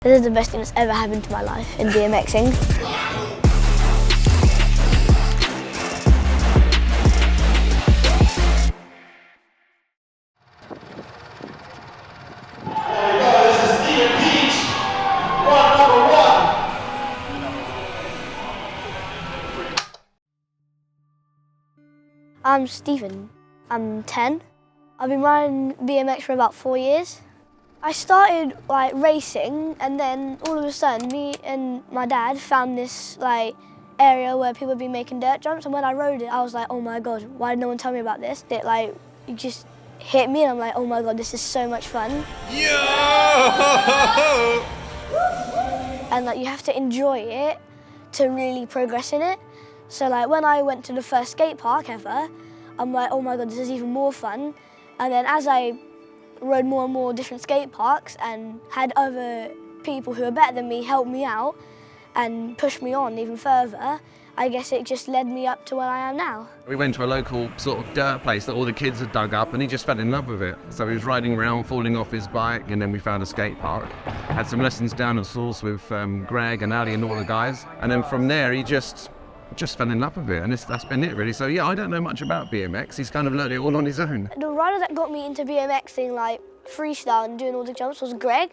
This is the best thing that's ever happened to my life in BMXing. I'm Stephen. I'm 10. I've been riding BMX for about 4 years. I started racing, and then all of a sudden me and my dad found this area where people had been making dirt jumps, and when I rode it I was like, oh my god, why did no one tell me about this? It just hit me and I'm like, oh my god, this is so much fun. Yo! And you have to enjoy it to really progress in it. So when I went to the first skate park ever, I'm like, oh my god, this is even more fun. And then as I rode more and more different skate parks and had other people who are better than me help me out and push me on even further, I guess it just led me up to where I am now. We went to a local sort of dirt place that all the kids had dug up, and he just fell in love with it. So he was riding around, falling off his bike, and then we found a skate park. Had some lessons down at Source with Greg and Ali and all the guys, and then from there he just fell in love with it, and that's been it really. So yeah, I don't know much about BMX. He's kind of learned it all on his own. The rider that got me into BMXing, freestyle and doing all the jumps, was Greg.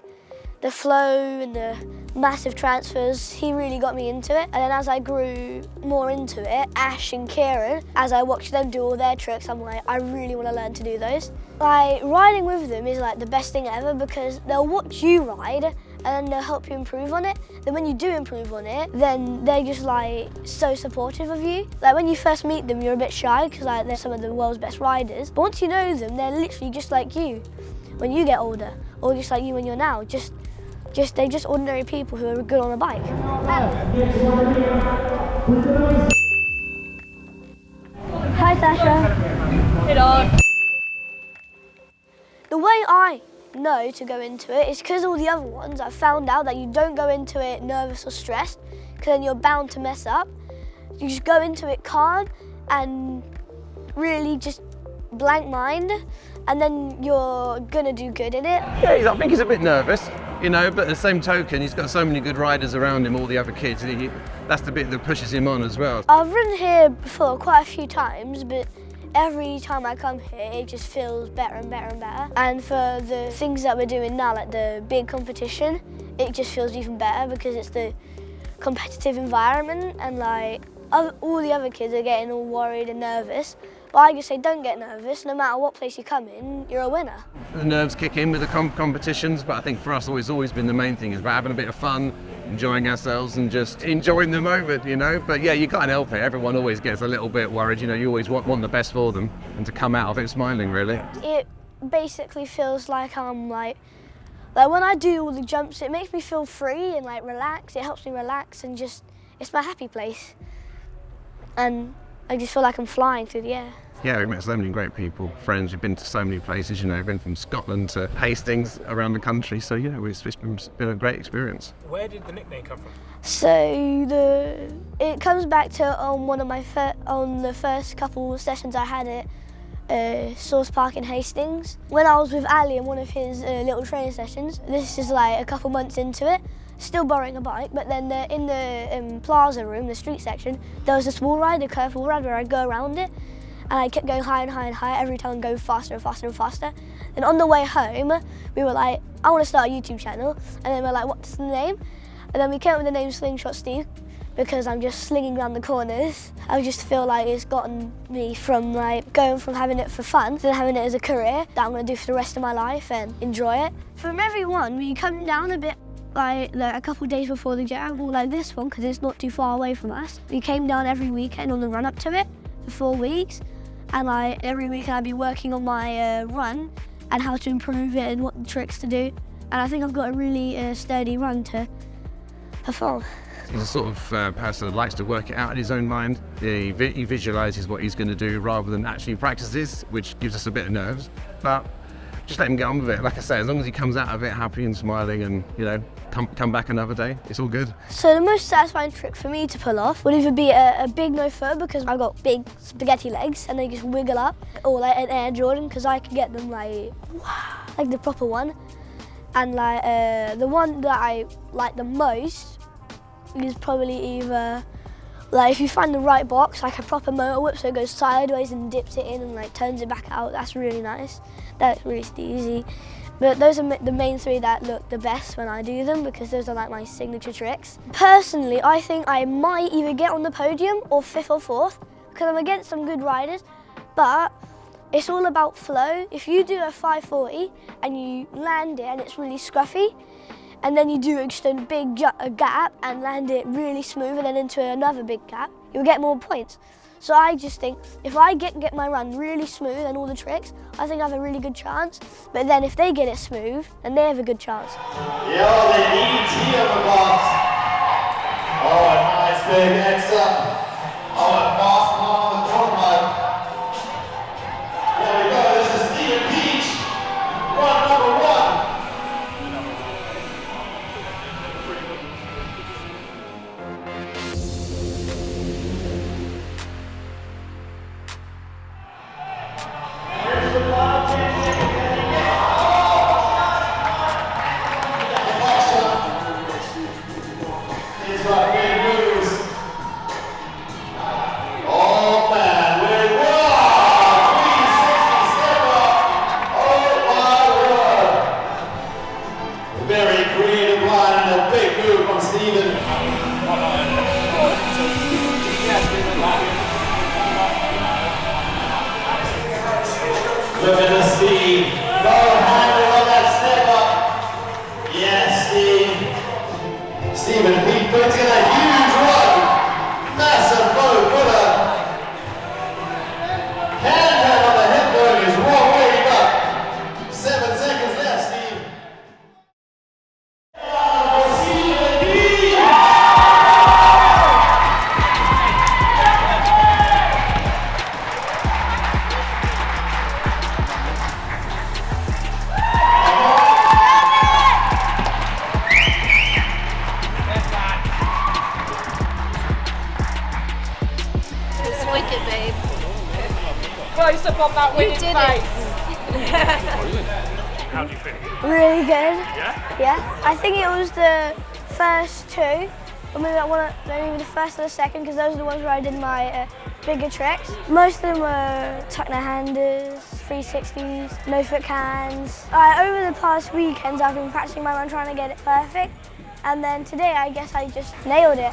The flow and the massive transfers, he really got me into it. And then as I grew more into it, Ash and Kieran, as I watched them do all their tricks, I'm like, I really want to learn to do those. Riding with them is the best thing ever, because they'll watch you ride and then they'll help you improve on it. Then when you do improve on it, then they're just so supportive of you. When you first meet them, you're a bit shy because they're some of the world's best riders. But once you know them, they're literally just like you when you get older, or just like you when you're now. They're just ordinary people who are good on a bike. Hi Sasha. Hello. The way I know to go into it is because all the other ones I've found out that you don't go into it nervous or stressed, because then you're bound to mess up. You just go into it calm and really just blank mind, and then you're gonna do good in it. Yeah, I think he's a bit nervous, but at the same token, he's got so many good riders around him, all the other kids. That's the bit that pushes him on as well. I've ridden here before quite a few times, but every time I come here, it just feels better and better and better. And for the things that we're doing now, like the big competition, it just feels even better because it's the competitive environment, and all the other kids are getting all worried and nervous. But I just say, don't get nervous. No matter what place you come in, you're a winner. The nerves kick in with the competitions, but I think for us, it's always been the main thing is about having a bit of fun, enjoying ourselves and just enjoying the moment, But yeah, you can't help it. Everyone always gets a little bit worried, You always want the best for them and to come out of it smiling, really. It basically feels like I'm when I do all the jumps, it makes me feel free and relax. It helps me relax and it's my happy place. And I just feel like I'm flying through the air. Yeah, we've met so many great people, friends. We've been to so many places, We've been from Scotland to Hastings around the country. So yeah, it's been a great experience. Where did the nickname come from? So it comes back to on the first couple of sessions I had at Source Park in Hastings. When I was with Ali in one of his little training sessions, this is a couple months into it, still borrowing a bike, but then in the plaza room, the street section, there was this wall ride, a curved wall ride where I'd go around it, and I kept going higher and higher and higher, every time going faster and faster and faster. And on the way home, we were like, I want to start a YouTube channel, and then we're like, what's the name? And then we came up with the name Slingshot Steve, because I'm just slinging around the corners. I just feel like it's gotten me from going from having it for fun to having it as a career that I'm going to do for the rest of my life and enjoy it. From everyone, when you come down a bit a couple of days before the jam, or this one, because it's not too far away from us, we came down every weekend on the run up to it for 4 weeks, and every weekend I'd be working on my run and how to improve it and what tricks to do. And I think I've got a really sturdy run to perform. He's a sort of person that likes to work it out in his own mind. He visualises what he's going to do rather than actually practices, which gives us a bit of nerves. But just let him get on with it. Like I say, as long as he comes out of it happy and smiling and, come back another day, it's all good. So the most satisfying trick for me to pull off would either be a big no-foot, because I've got big spaghetti legs and they just wiggle up, or an Air Jordan, because I can get them like the proper one. And like the one that I like the most is probably either like if you find the right box, like a proper motor whip, so it goes sideways and dips it in and like turns it back out. That's really nice. That's really easy. But those are the main three that look the best when I do them because those are like my signature tricks. Personally, I think I might either get on the podium or 5th or 4th because I'm against some good riders, but it's all about flow. If you do a 540 and you land it and it's really scruffy, and then you do a big gap and land it really smooth and then into another big gap, you'll get more points. So I just think if I get my run really smooth and all the tricks, I think I have a really good chance. But then if they get it smooth, then they have a good chance. Yo, the ET on the box. Oh, a nice big extra. Oh, a fast one on the front line. There we go, this is Steve Peach. Run number 1. Very creative line and a big move from Steven. Look at the speed. Go handle on that step up. Yes, Steve. Steven Pete puts in a huge run. Massive bow footer. Hand on the hip going is wrong way up. 7 seconds left, Steve. Wicked, babe. Close up on that winning did face. How do you feel? Really good. Yeah? Yeah. I think it was the first two, or maybe the first or the second, because those are the ones where I did my bigger tricks. Most of them were tuck-no-handers, 360s, no-foot cans. Over the past weekends, I've been practicing my run trying to get it perfect, and then today I guess I just nailed it.